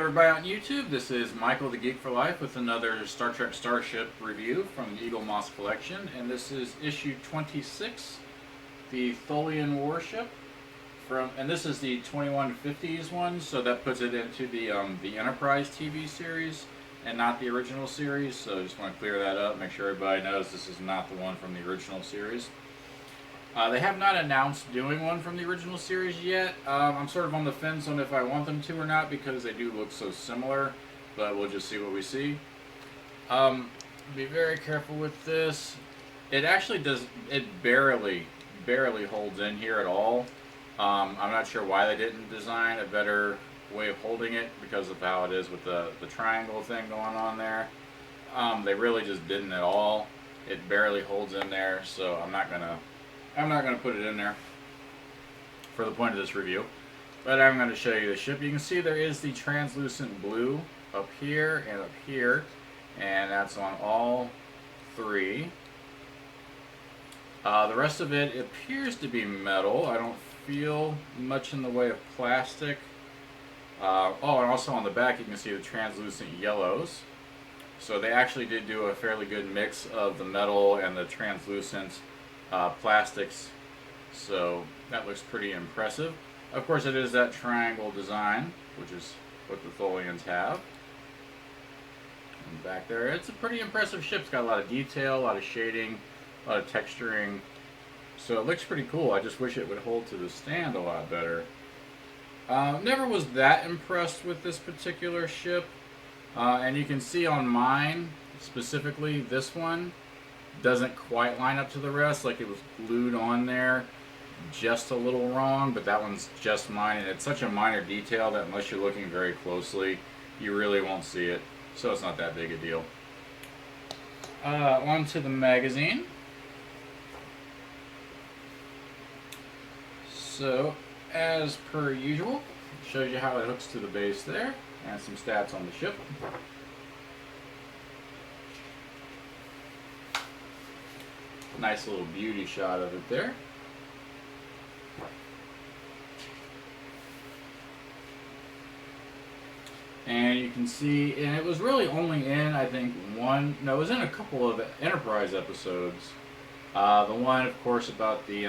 everybody on YouTube. This is Michael the Geek for Life with another Star Trek Starship review from the Eaglemoss Collection, and this is issue 26, the Tholian warship. And this is the 2150s one, so that puts it into the Enterprise TV series and not the original series. So I just want to clear that up, make sure everybody knows this is not the one from the original series. They have not announced doing one from the original series yet. I'm sort of on the fence on if I want them to or not because they do look so similar, but we'll just see what we see. Be very careful with this. It actually does, it barely holds in here at all. I'm not sure why they didn't design a better way of holding it because of how it is with the triangle thing going on there. They really just didn't at all. It barely holds in there, so I'm not gonna put it in there for the point of this review, but I'm going to show you the ship. You can see there is the translucent blue up here and up here, and that's on all three. The rest of it appears to be metal. I don't feel much in the way of plastic. Oh, and also on the back you can see the translucent yellows. So they actually did do a fairly good mix of the metal and the translucent plastics, so that looks pretty impressive. Of course, it is that triangle design, which is what the Tholians have. And back there, it's a pretty impressive ship. It's got a lot of detail, a lot of shading, a lot of texturing, so it looks pretty cool. I just wish it would hold to the stand a lot better. Never was that impressed with this particular ship, and you can see on mine, specifically this one, doesn't quite line up to the rest, like it was glued on there just a little wrong, but that one's just mine, and it's such a minor detail that unless you're looking very closely, you really won't see it, so it's not that big a deal. On to the magazine. So, as per usual, it shows you how it hooks to the base there, and some stats on the ship. Nice little beauty shot of it there. And you can see, and it was really only in, I think, it was in a couple of Enterprise episodes. The one, of course, about the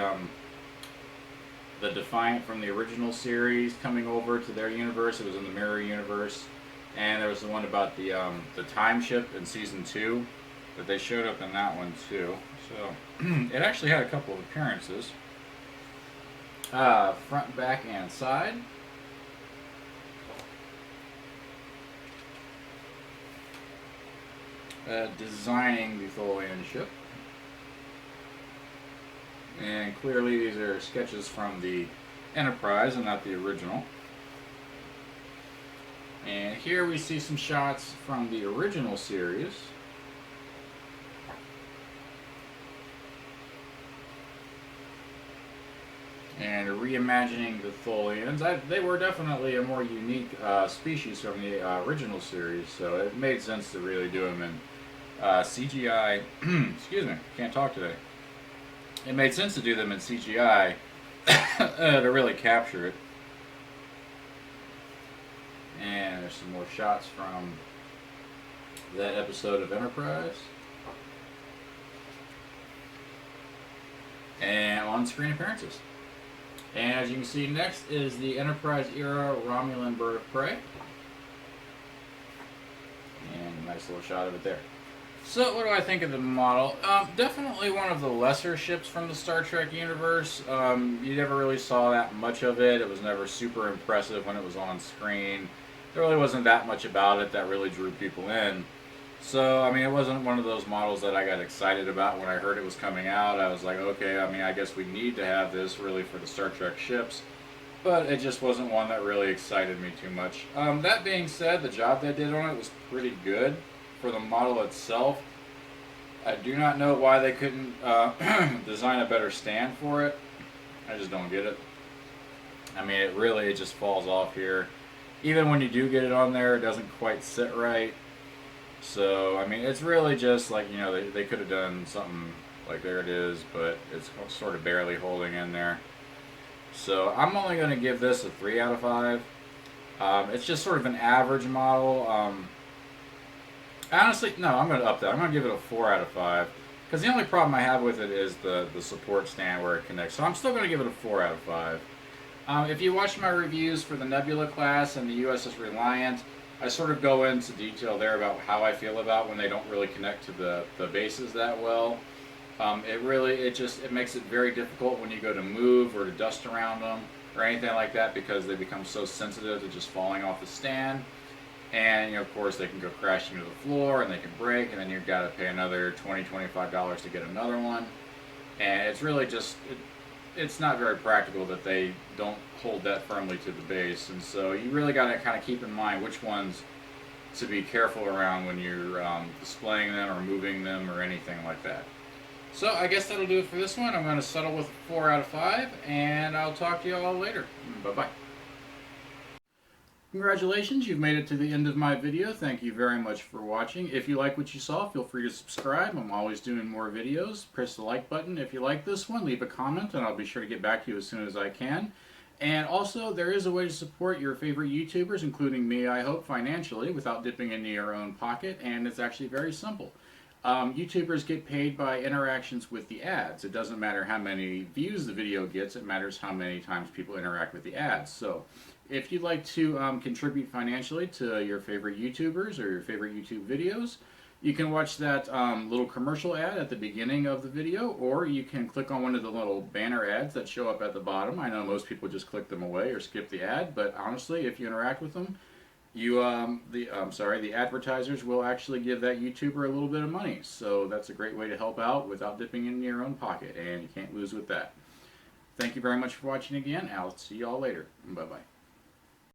Defiant from the original series coming over to their universe. It was in the Mirror Universe. And there was the one about the Time Ship in Season 2. But they showed up in that one too. So it actually had a couple of appearances. Front, back, and side. Designing the Tholian ship. And clearly these are sketches from the Enterprise and not the original. And here we see some shots from the original series. And reimagining the Tholians. They were definitely a more unique species from the original series, so it made sense to really do them in CGI. Excuse me, can't talk today. It made sense to do them in CGI to really capture it. And there's some more shots from that episode of Enterprise. And on-screen appearances. And as you can see, next is the Enterprise era Romulan bird of prey. And a nice little shot of it there. So what do I think of the model? Definitely one of the lesser ships from the Star Trek universe. You never really saw that much of it. It was never super impressive when it was on screen. There really wasn't that much about it that really drew people in. So, I mean, it wasn't one of those models that I got excited about when I heard it was coming out. I was like, okay, I mean, I guess we need to have this really for the Star Trek ships. But it just wasn't one that really excited me too much. That being said, the job they did on it was pretty good for the model itself. I do not know why they couldn't design a better stand for it. I just don't get it. I mean, it just falls off here. Even when you do get it on there, it doesn't quite sit right. So, I mean, it's really just like, you know, they could have done something like there it is, but it's sort of barely holding in there. So, I'm only going to give this a 3 out of 5. It's just sort of an average model. Honestly, no, I'm going to up that. I'm going to give it a 4 out of 5. Because the only problem I have with it is the support stand where it connects. So I'm still going to give it a 4 out of 5. If you watch my reviews for the Nebula class and the USS Reliant, I sort of go into detail there about how I feel about when they don't really connect to the bases that well. It makes it very difficult when you go to move or to dust around them or anything like that, because they become so sensitive to just falling off the stand. And of course, they can go crashing to the floor and they can break, and then you've got to pay another $20-25 to get another one. And it's really it's not very practical that they don't hold that firmly to the base. And so you really got to kind of keep in mind which ones to be careful around when you're displaying them or moving them or anything like that. So I guess that'll do it for this one. I'm going to settle with 4 out of 5, and I'll talk to you all later. Bye-bye. Congratulations, you've made it to the end of my video. Thank you very much for watching. If you like what you saw, feel free to subscribe. I'm always doing more videos. Press the like button if you like this one. Leave a comment, and I'll be sure to get back to you as soon as I can. And also, there is a way to support your favorite YouTubers, including me, I hope, financially, without dipping into your own pocket, and it's actually very simple. YouTubers get paid by interactions with the ads. It doesn't matter how many views the video gets, it matters how many times people interact with the ads. So if you'd like to contribute financially to your favorite YouTubers or your favorite YouTube videos, you can watch that little commercial ad at the beginning of the video, or you can click on one of the little banner ads that show up at the bottom. I know most people just click them away or skip the ad, but honestly, if you interact with them, the advertisers will actually give that YouTuber a little bit of money. So that's a great way to help out without dipping in your own pocket, and you can't lose with that. Thank you very much for watching again. I'll see you all later. Bye-bye.